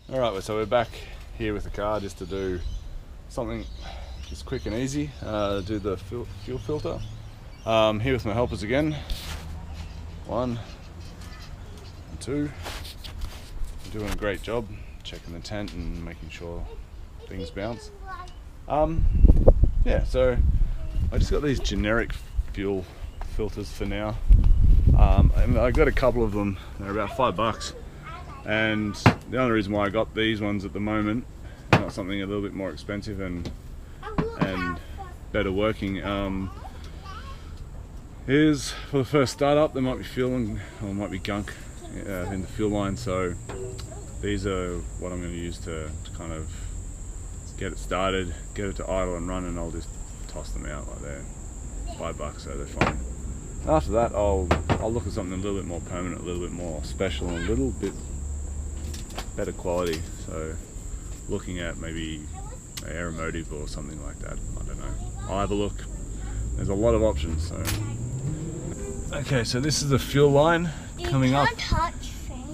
Alright, so we're back here with the car just to do something just quick and easy, do the fuel filter. Here with my helpers again, 1 and 2. They're doing a great job checking the tent and making sure things bounce. Yeah, so I just got these generic fuel filters for now, and I got a couple of them. They're about $5. And the only reason why I got these ones at the moment, not something a little bit more expensive and better working, is for the first startup there might be fuel or might be gunk in the fuel line, so these are what I'm going to use to kind of get it started, get it to idle and run, and I'll just toss them out like they're $5, so they're fine. After that I'll look at something a little bit more permanent, a little bit more special, and a little bit better quality, so looking at maybe an aeromotive or something like that. I don't know, I'll have a look. There's a lot of options. So okay, so this is the fuel line coming up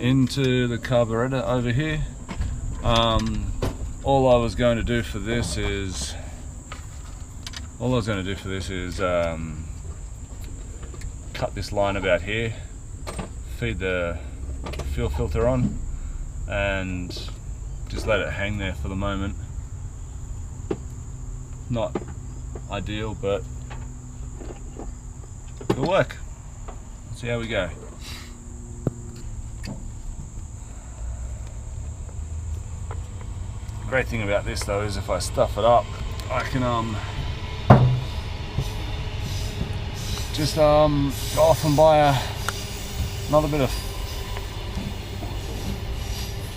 into the carburetor over here. All I was going to do for this is cut this line about here, feed the fuel filter on, and just let it hang there for the moment. Not ideal, but it'll work. Let's see how we go. The great thing about this though is if I stuff it up, I can just go off and buy another bit of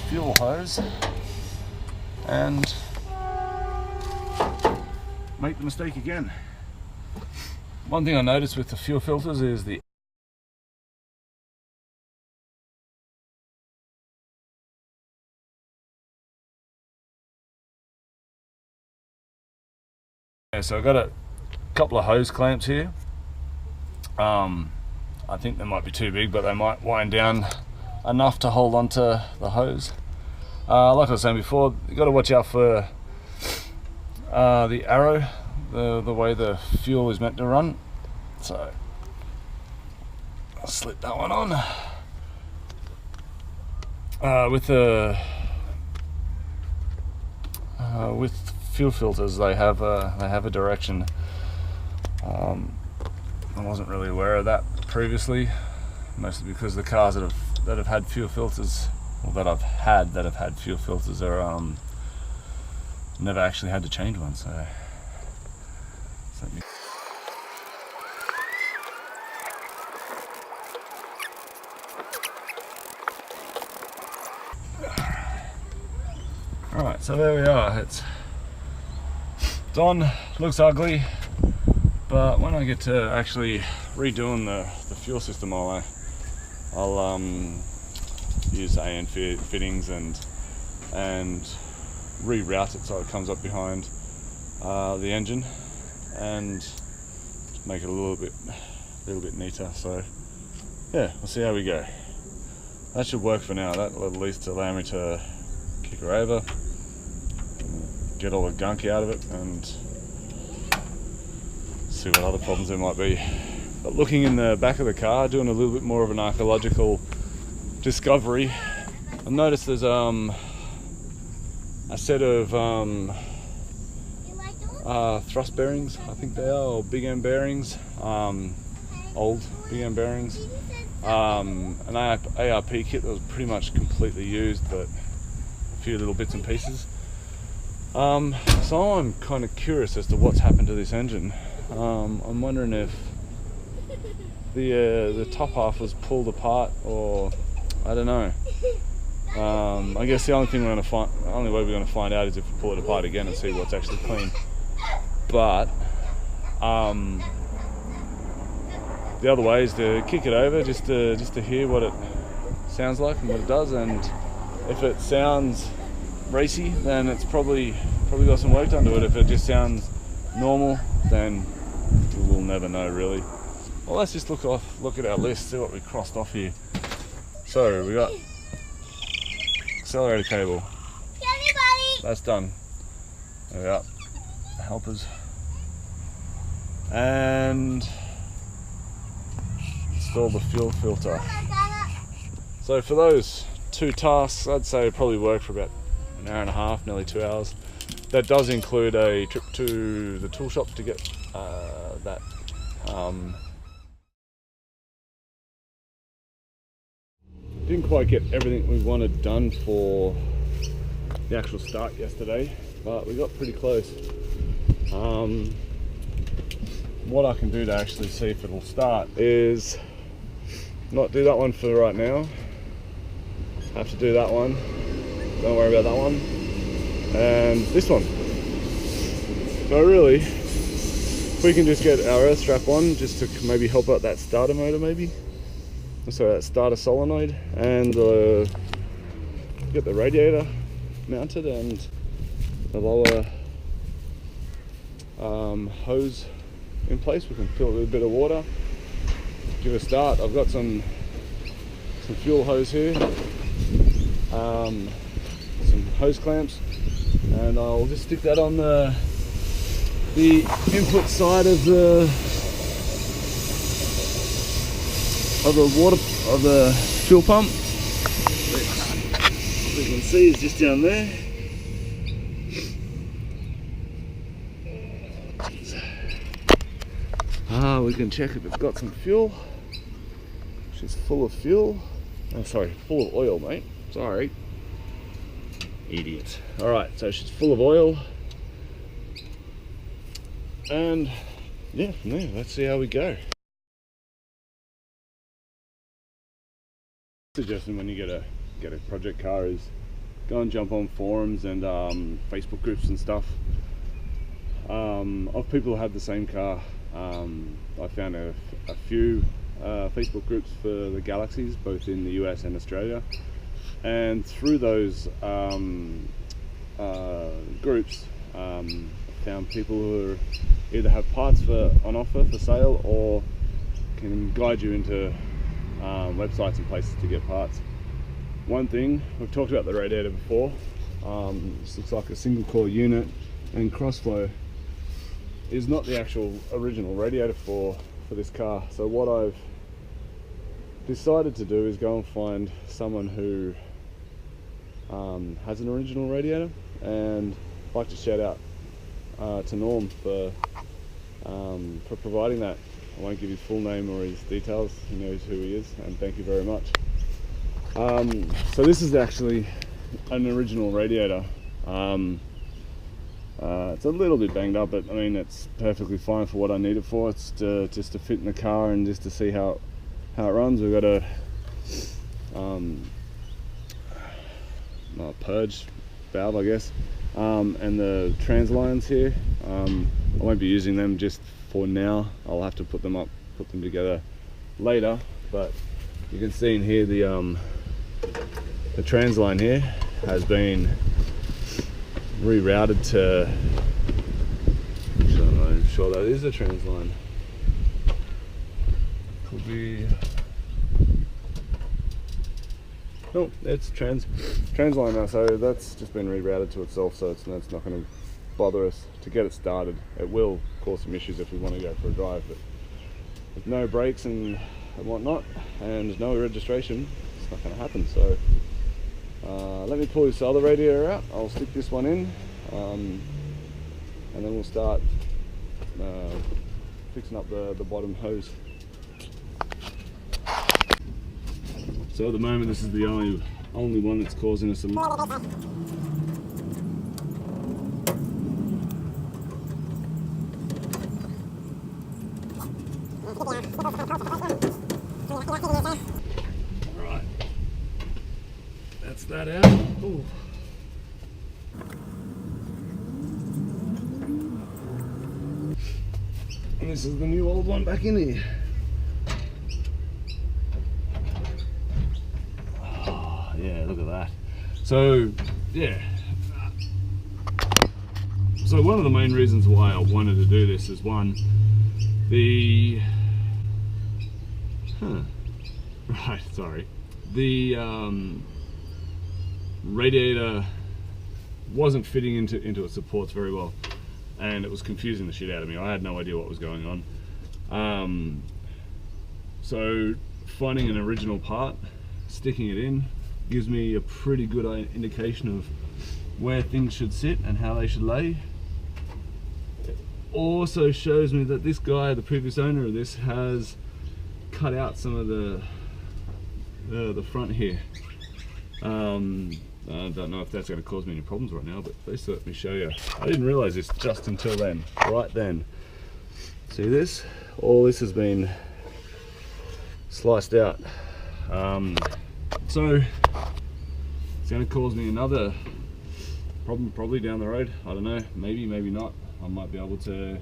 fuel hose and make the mistake again. One thing I noticed with the fuel filters is so I've got a couple of hose clamps here. I think they might be too big, but they might wind down enough to hold onto the hose. Like I was saying before, you got to watch out for the arrow, the way the fuel is meant to run. So I'll slip that one on. With fuel filters, they have a direction. I wasn't really aware of that previously, mostly because the cars that have had fuel filters, or that have had fuel filters, are never actually had to change one. So let me. Alright, so there we are. It's on, looks ugly, but when I get to actually redoing the fuel system, I'll use AN fittings and reroute it so it comes up behind the engine and make it a little bit neater. So yeah, we'll see how we go. That should work for now. That'll at least allow me to kick her over, get all the gunk out of it, and see what other problems there might be. But looking in the back of the car, doing a little bit more of an archaeological discovery, I've noticed there's a set of thrust bearings, I think they are, or big end bearings, old big end bearings, an ARP kit that was pretty much completely used, but a few little bits and pieces. So I'm kind of curious as to what's happened to this engine. I'm wondering if the top half was pulled apart, or I don't know. I guess the only way we're going to find out is if we pull it apart again and see what's actually clean. But the other way is to kick it over just to hear what it sounds like and what it does, and if it sounds racy, then it's probably got some work done to it. If it just sounds normal, then we'll never know really. Well, let's just look at our list, see what we crossed off here. So we got accelerator cable, that's done. There we are, helpers. And install the fuel filter. So for those 2 tasks, I'd say it probably worked for about an hour and a half, nearly 2 hours. That does include a trip to the tool shop to get that. Didn't quite get everything we wanted done for the actual start yesterday, but we got pretty close. What I can do to actually see if it'll start is not do that one for right now. Have to do that one. Don't worry about that one. And this one. So really, if we can just get our earth strap on, just to maybe help out that starter motor, maybe. So that starter solenoid, and get the radiator mounted and the lower hose in place. We can fill it with a bit of water, give it a start. I've got some fuel hose here, some hose clamps, and I'll just stick that on the input side of the fuel pump. What you can see is just down there. We can check if it's got some fuel. She's full of fuel. Oh, sorry, full of oil, mate. Sorry. Idiot. Alright, so she's full of oil. And yeah, from there, let's see how we go. Suggestion when you get a project car is go and jump on forums and Facebook groups and stuff of people who have the same car. I found a few Facebook groups for the Galaxies, both in the US and Australia, and through those groups found people who either have parts on offer for sale or can guide you into websites and places to get parts. One thing, we've talked about the radiator before. This looks like a single core unit, and Crossflow is not the actual original radiator for this car. So what I've decided to do is go and find someone who has an original radiator, and I'd like to shout out to Norm for providing that. I won't give his full name or his details, he knows who he is, and thank you very much. So this is actually an original radiator. It's a little bit banged up, but I mean it's perfectly fine for what I need it for. It's just to fit in the car and just to see how it runs. We've got a purge valve, I guess, and the trans lines here. I won't be using them just for now. I'll have to put them together later. But you can see in here the trans line here has been rerouted to, actually I'm sure that is a trans line. Could be, no, it's trans line now, so that's just been rerouted to itself, so it's not going to bother us to get it started. It will cause some issues if we want to go for a drive, but with no brakes and whatnot and no registration, it's not going to happen. So let me pull this other radiator out. I'll stick this one in, and then we'll start fixing up the bottom hose. So at the moment this is the only one that's causing us some Alright, that's that out. Ooh. And this is the new old one back in here. Oh, yeah, look at that. So, yeah. So one of the main reasons why I wanted to do this is one, the radiator wasn't fitting into its supports very well, and it was confusing the shit out of me. I had no idea what was going on. So finding an original part, sticking it in, gives me a pretty good indication of where things should sit and how they should lay. It also shows me that this guy, the previous owner of this, has cut out some of the front here. I don't know if that's going to cause me any problems right now, but please let me show you. I didn't realize this just until then, right then. See this? All this has been sliced out. So it's going to cause me another problem probably down the road. I don't know, maybe not. I might be able to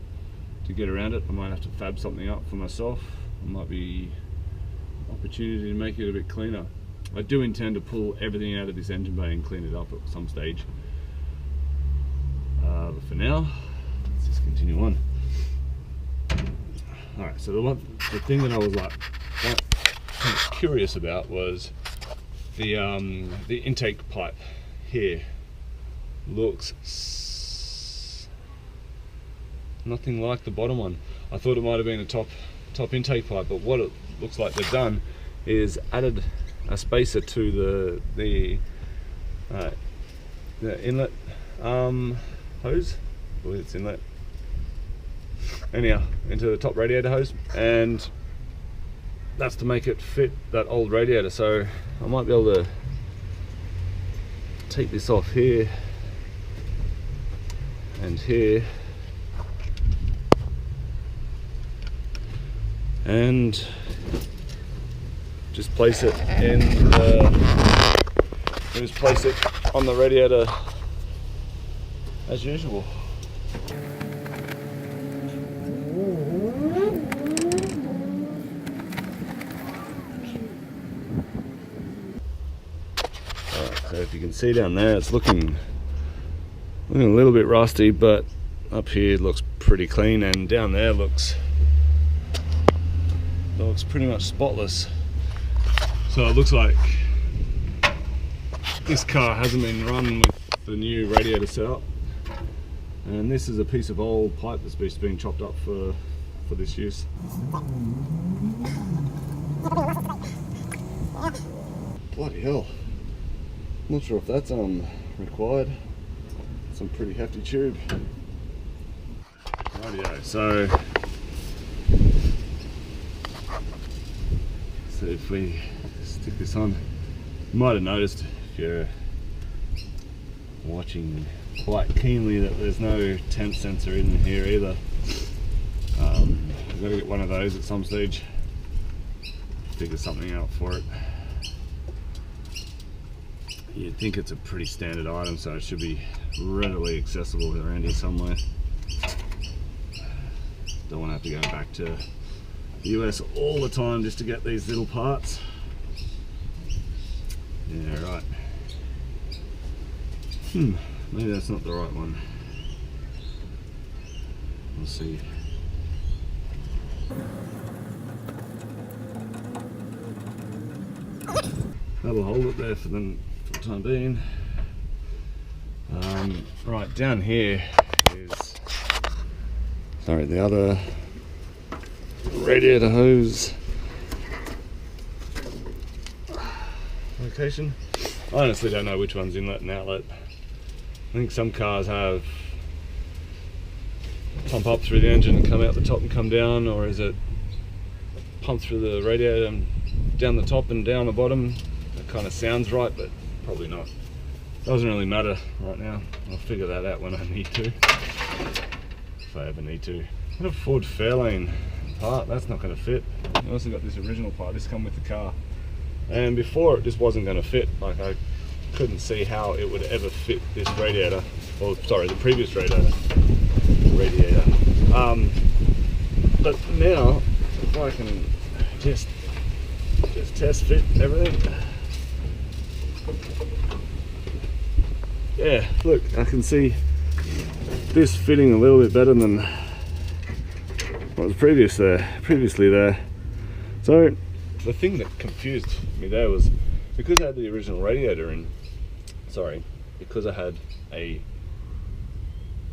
get around it. I might have to fab something up for myself. There might be opportunity to make it a bit cleaner. I do intend to pull everything out of this engine bay and clean it up at some stage. But for now, let's just continue on. Alright, so the thing that I was like kind of curious about was the intake pipe here. Looks nothing like the bottom one. I thought it might have been a top intake pipe, but what it looks like they've done is added a spacer to the inlet hose. I believe it's inlet. Anyhow, into the top radiator hose, and that's to make it fit that old radiator. So I might be able to take this off here and here, and just place it in just place it on the radiator as usual. So if you can see down there, it's looking a little bit rusty, but up here it looks pretty clean, and down there looks pretty much spotless. So it looks like this car hasn't been run with the new radiator setup, and this is a piece of old pipe that's been chopped up for this use. Bloody hell. Not sure if that's required. Some pretty hefty tube. Rightio, so if we stick this on, you might have noticed if you're watching quite keenly that there's no temp sensor in here either. I've got to get one of those at some stage. Figure something out for it. You'd think it's a pretty standard item, so it should be readily accessible around here somewhere. Don't want to have to go back to the US all the time just to get these little parts. Yeah, right. Maybe that's not the right one. We'll see. That'll hold it there for the time being. Right, down here is the other radiator hose location. I honestly don't know which one's inlet and outlet. I think some cars have pump up through the engine and come out the top and come down, or is it pump through the radiator and down the top and down the bottom? That kind of sounds right, but probably not. Doesn't really matter right now. I'll figure that out when I need to, if I ever need to. I've got a Ford Fairlane part, that's not going to fit. I also got this original part, this come with the car, and before it just wasn't going to fit. Like, I couldn't see how it would ever fit this radiator, or sorry, the previous radiator. But now, if I can just test fit everything. Yeah, look, I can see this fitting a little bit better than what was previously there. So the thing that confused me there was, because I had the original radiator in, because I had a,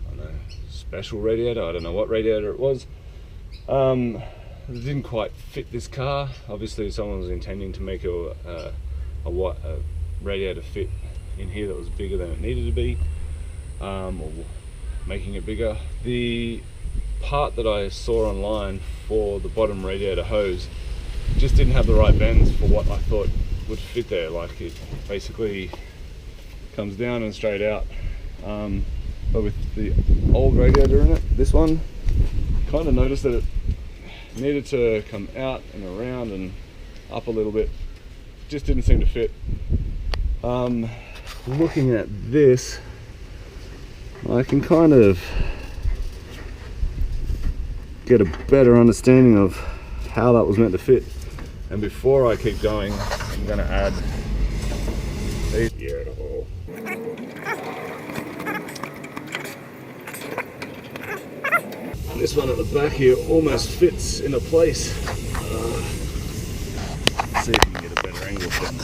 I don't know, special radiator, I don't know what radiator it was, it didn't quite fit this car. Obviously someone was intending to make a radiator fit in here that was bigger than it needed to be, or making it bigger. The part that I saw online for the bottom radiator hose just didn't have the right bends for what I thought would fit there. Like, it basically comes down and straight out, but with the old radiator in it, this one, kind of noticed that it needed to come out and around and up a little bit. Just didn't seem to fit. Looking at this, I can kind of get a better understanding of how that was meant to fit. And before I keep going, I'm going to add these. Beautiful. This one at the back here almost fits into place. Let's see if we can get a better angle for it.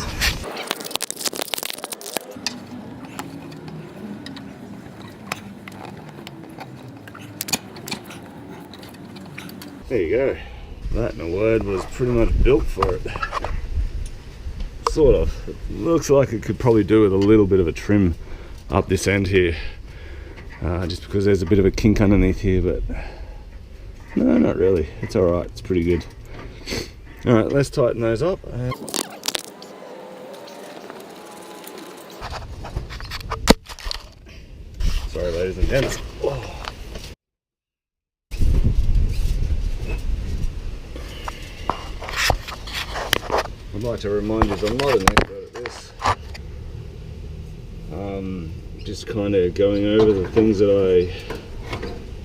There you go. That, in a word, was pretty much built for it. Sort of. It looks like it could probably do with a little bit of a trim up this end here, just because there's a bit of a kink underneath here, but no, not really. It's alright, it's pretty good. Alright, let's tighten those up. Sorry, ladies and gents. Oh. I'd like to remind you I'm not an expert at this. Just kind of going over the things that I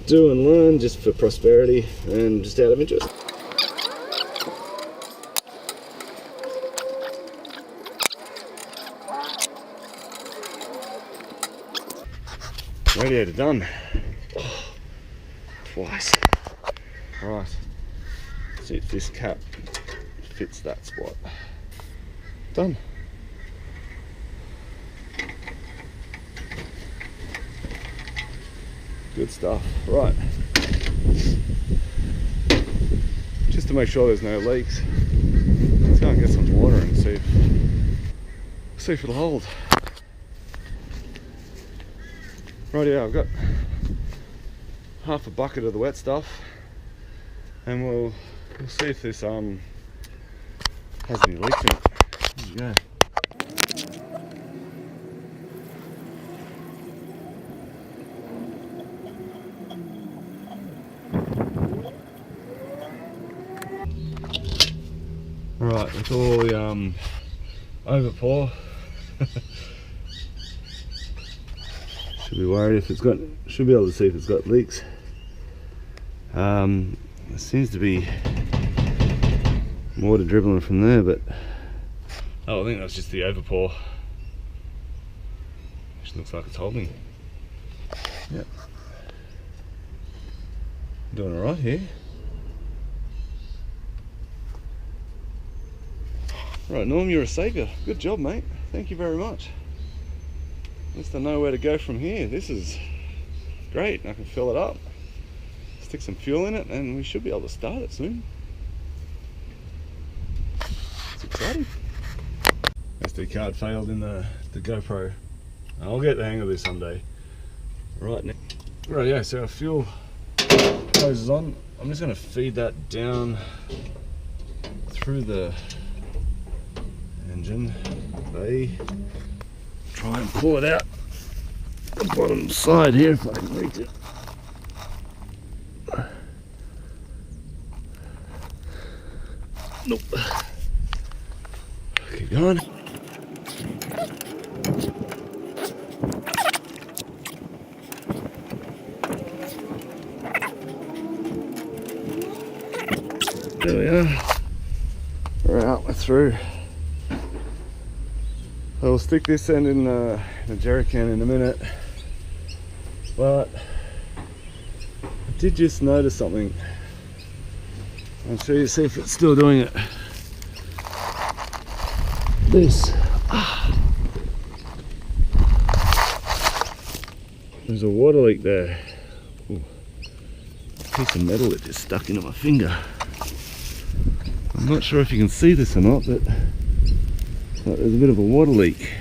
do and learn just for prosperity and just out of interest. Radiator done. Oh, twice. Right. See if this cap fits that spot. Done. Good stuff. Right. Just to make sure there's no leaks, let's go and get some water and see if it'll hold. Rightio, I've got half a bucket of the wet stuff, and we'll see if this has any leaks in it. There you go. Right, with all the overpour, should be worried if it's got. Should be able to see if it's got leaks. There seems to be water dribbling from there, but oh, I think that's just the overpour. Which looks like it's holding. Yep. Doing alright here. Right, Norm, you're a saviour. Good job, mate. Thank you very much. At least I know where to go from here. This is great. I can fill it up, stick some fuel in it, and we should be able to start it soon. It's exciting. SD card failed in the GoPro. I'll get the hang of this someday. Right now. Right, yeah, so our fuel hose is on. I'm just going to feed that down through the engine bay. Try and pull it out the bottom side here if I can reach it. Nope. Keep going. There we are. We're out, we're through. I'll stick this end in a jerry can in a minute, but I did just notice something. I'll show you, see if it's still doing it. This. There's a water leak there. Ooh. A piece of metal that just stuck into my finger. I'm not sure if you can see this or not, but there's a bit of a water leak.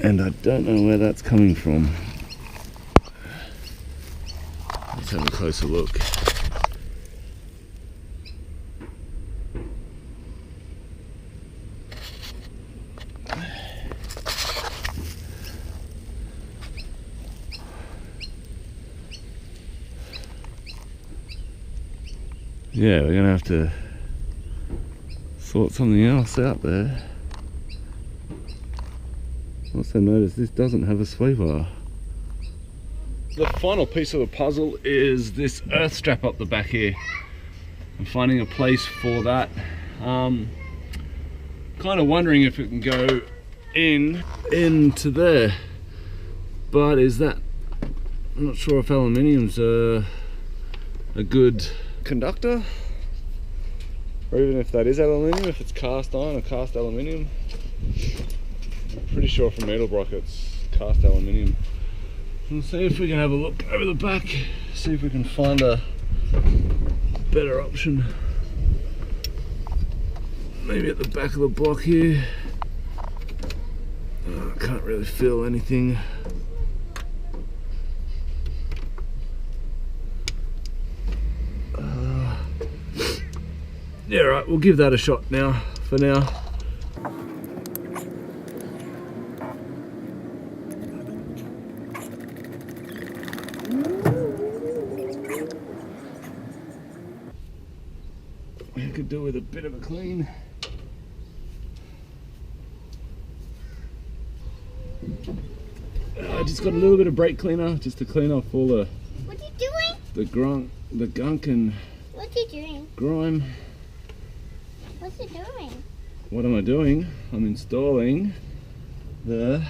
And I don't know where that's coming from. Let's have a closer look. Yeah, we're gonna have to sort something else out there. Also notice this doesn't have a sway bar. The final piece of the puzzle is this earth strap up the back here. I'm finding a place for that. Kind of wondering if it can go into there, but is that, I'm not sure if aluminium's a good conductor, or even if that is aluminium, if it's cast iron or cast aluminium. I'm pretty sure from Edelbrock it's cast aluminium. We'll see if we can have a look over the back, see if we can find a better option. Maybe at the back of the block here. I can't really feel anything. Yeah, right, we'll give that a shot now, for now. We could do with a bit of a clean. I just got a little bit of brake cleaner just to clean off all the. What are you doing? The gunk and. What are you doing? Grime. What's it doing? What am I doing? I'm installing the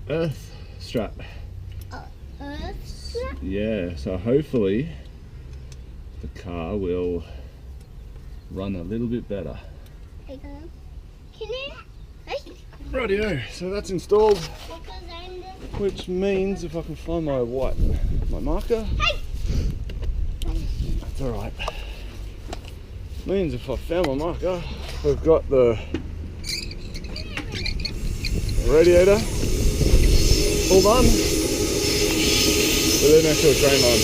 earth strap. Earth strap? Yeah, so hopefully the car will run a little bit better. Can you? Rightio, so that's installed, Because I'm the... which means if I can find my marker. Hey! That's alright. Means if I found my marker, we've got the radiator all done with an actual train line,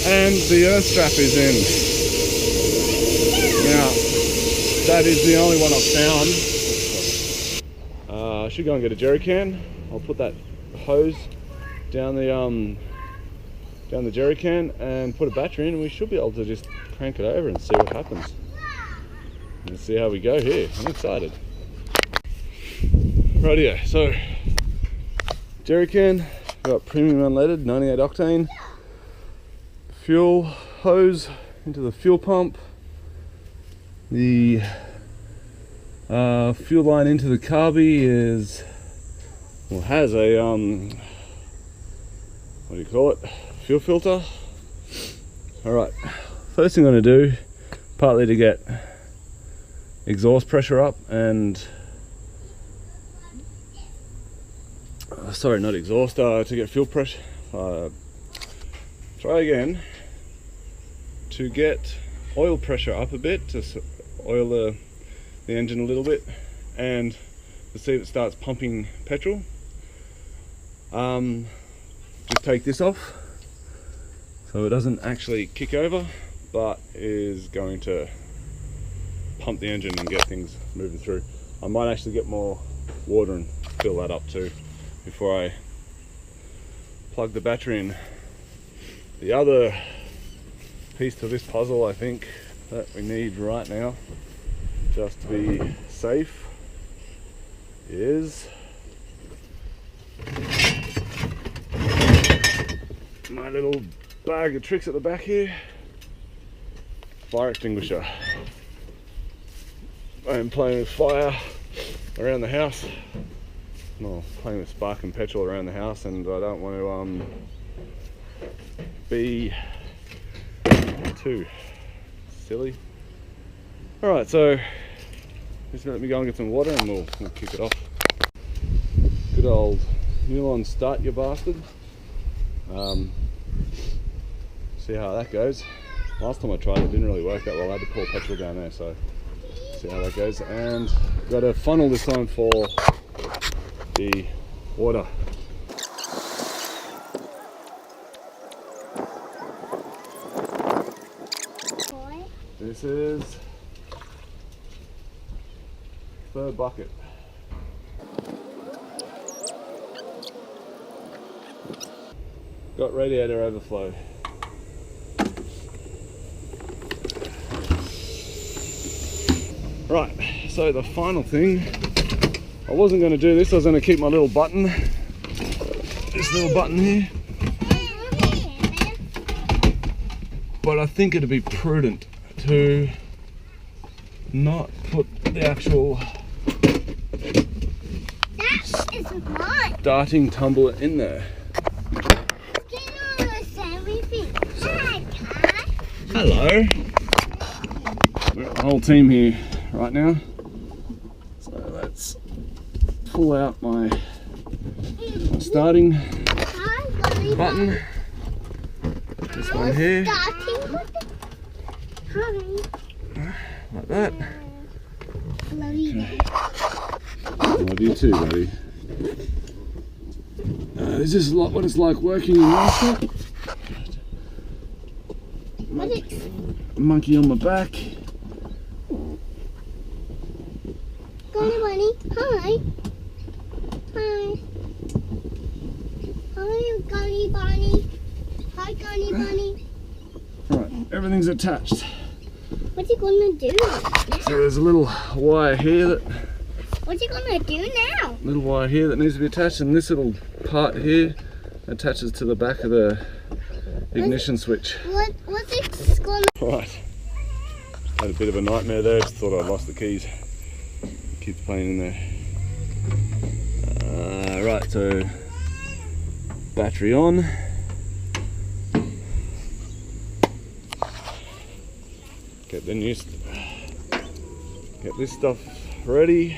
and the earth strap is in. Now that is the only one I've found. I should go and get a jerry can. I'll put that hose down the jerry can and put a battery in, and we should be able to just crank it over and see what happens. Let's see how we go here. I'm excited. Rightio, so jerry can, got premium unleaded, 98 octane. Fuel hose into the fuel pump. The fuel line into the carby has a what do you call it? Fuel filter. Alright, first thing I'm going to do, partly to get exhaust pressure up and sorry, not exhaust, to get fuel pressure, try again, to get oil pressure up a bit, to oil the engine a little bit and to see if it starts pumping petrol. Just take this off so it doesn't actually kick over, but is going to pump the engine and get things moving through. I might actually get more water and fill that up too before I plug the battery in. The other piece to this puzzle, I think, that we need right now, just to be safe, is my little bag of tricks at the back here. Fire extinguisher. I am playing with fire around the house. Well, playing with spark and petrol around the house, and I don't want to be too silly. Alright, so Just let me go and get some water and we'll kick it off. Good old nylon start, you bastard. See how that goes. Last time I tried it didn't really work that well. I had to pour petrol down there, so see how that goes. And got a funnel this time for the water. This is third bucket. Got radiator overflow. Right, so the final thing, I wasn't going to do this, I was going to keep my little button, this little button here, but I think it'd be prudent to not put the actual starting tumbler in there. Hello. We've got the whole team here right now. So let's pull out my starting button. This one here. Like that. Love you. Love you too, buddy. This is what it's like working in Master. Monkey on my back. Gunny bunny, hi. Hi. Hi, Gunny bunny. Hi, Gunny bunny. Right, everything's attached. What's he gonna do? So there's a little wire here that. What's he gonna do now? Little wire here that needs to be attached, and this little part here attaches to the back of the ignition switch. What's it gonna? Right. Had a bit of a nightmare there. Just thought I'd lost the keys. Keeps playing in there. Right, so battery on. Get this stuff ready,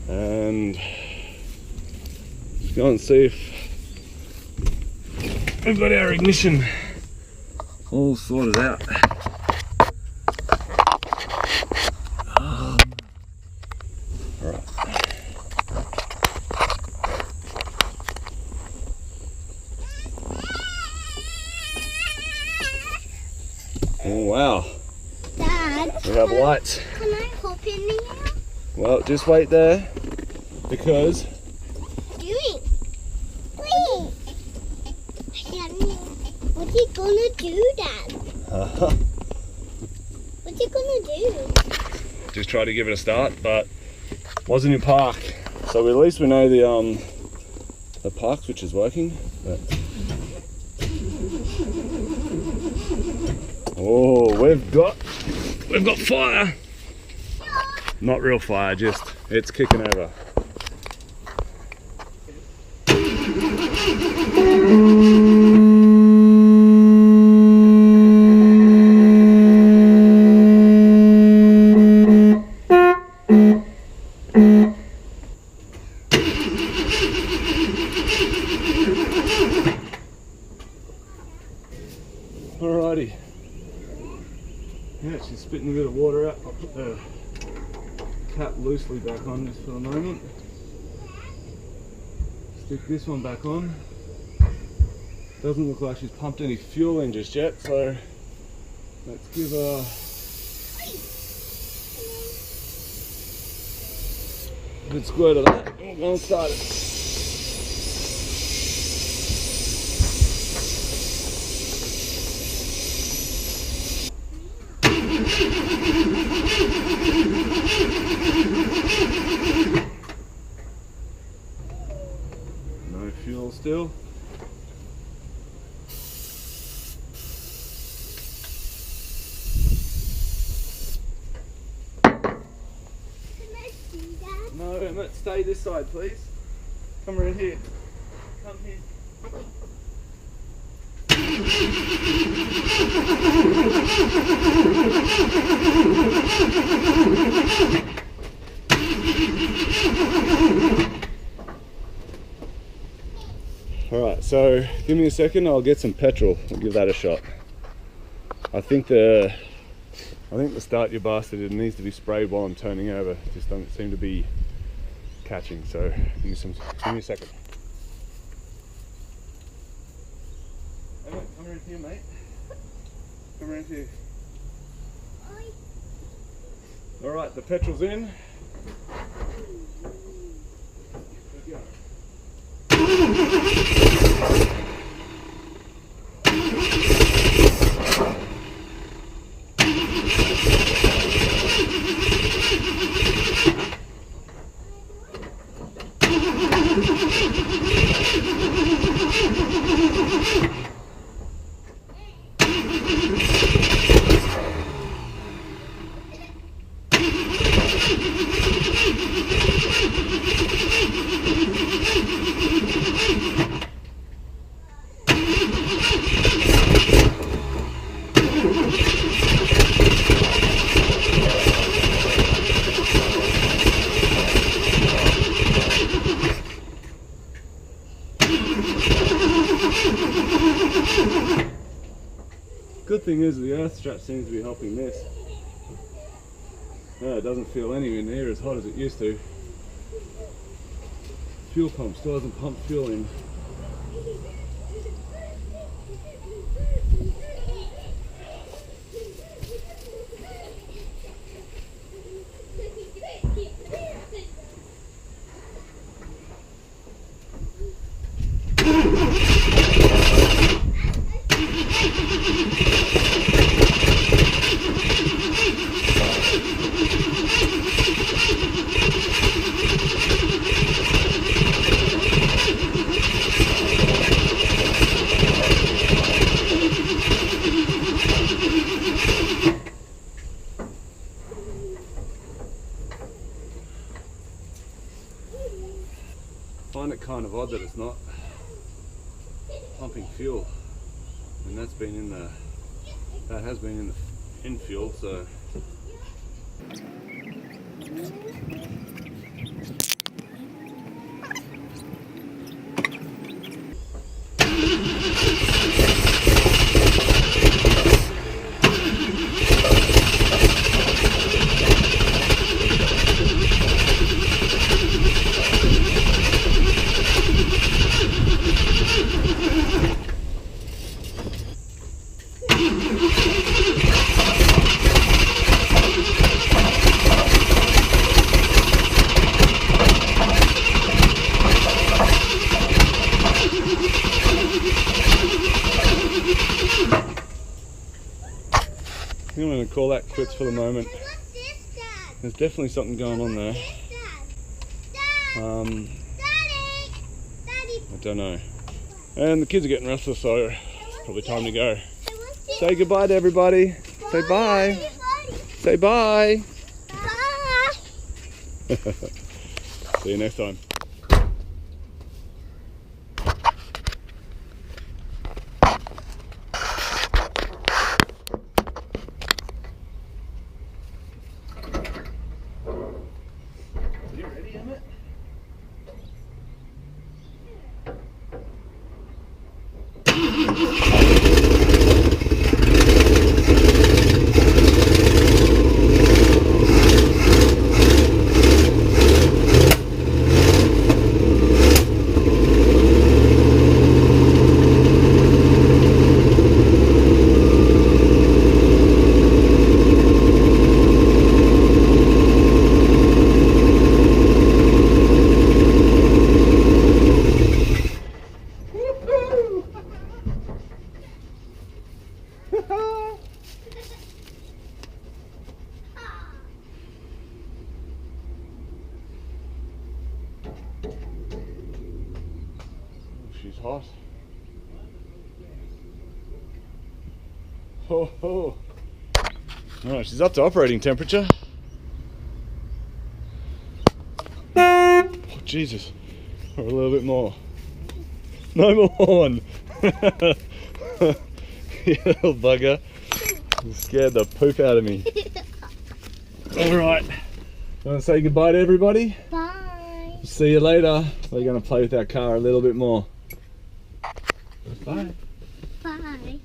and go and see if we've got our ignition all sorted out. Alright. Oh wow. Dad, We have lights. can I hop in here? Well, just wait there because Doing. Wait. What's he gonna do, Dad? What's he gonna do? just tried to give it a start, but wasn't in park. So at least we know the park switch is working. But... oh, we've got fire. Not real fire, just it's kicking over. Alrighty. Yeah, she's spitting a bit of water out. I'll put the cap loosely back on just for the moment. Stick this one back on. Doesn't look like she's pumped any fuel in just yet, so let's give her a good squirt of that. We'll go and start it. No fuel still. No, Emmett, stay this side, please. Come around here. Come here. so give me a second, I'll get some petrol. We'll give that a shot. I think the start your bastard, it needs to be sprayed while I'm turning over. It just doesn't seem to be catching, so give me a second. Come around here, mate. Come around here. Alright, the petrol's in. Let's go. Good thing is the earth strap seems to be helping this. No, it doesn't feel anywhere near as hot as it used to. Fuel pump still hasn't pumped fuel in. I find it kind of odd that it's not pumping fuel, and that has been in the fuel, so I'm going to call that quits for the moment. What's this, Dad? There's definitely something going on there. Daddy! Daddy! I don't know. And the kids are getting restless, so it's probably time to go. Say Say goodbye to everybody. Say bye. Say bye. Bye! See you next time. You ready, Emmett? She's hot. Oh, oh. Alright, she's up to operating temperature. Oh, Jesus. Or a little bit more. No more horn. You little bugger. You scared the poop out of me. Alright. Want to say goodbye to everybody? Bye! See you later. We're going to play with our car a little bit more. Bye. Bye.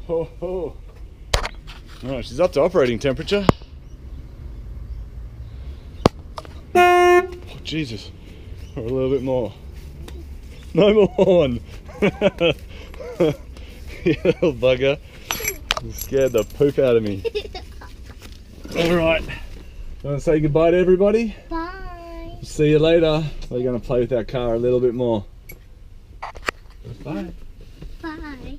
Oh, oh. Alright, she's up to operating temperature. Oh, Jesus. Or a little bit more. No more horn. You little bugger. You scared the poop out of me. Alright. Want to say goodbye to everybody? Bye. See you later. We're going to play with our car a little bit more. Bye. Bye.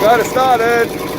Got it started.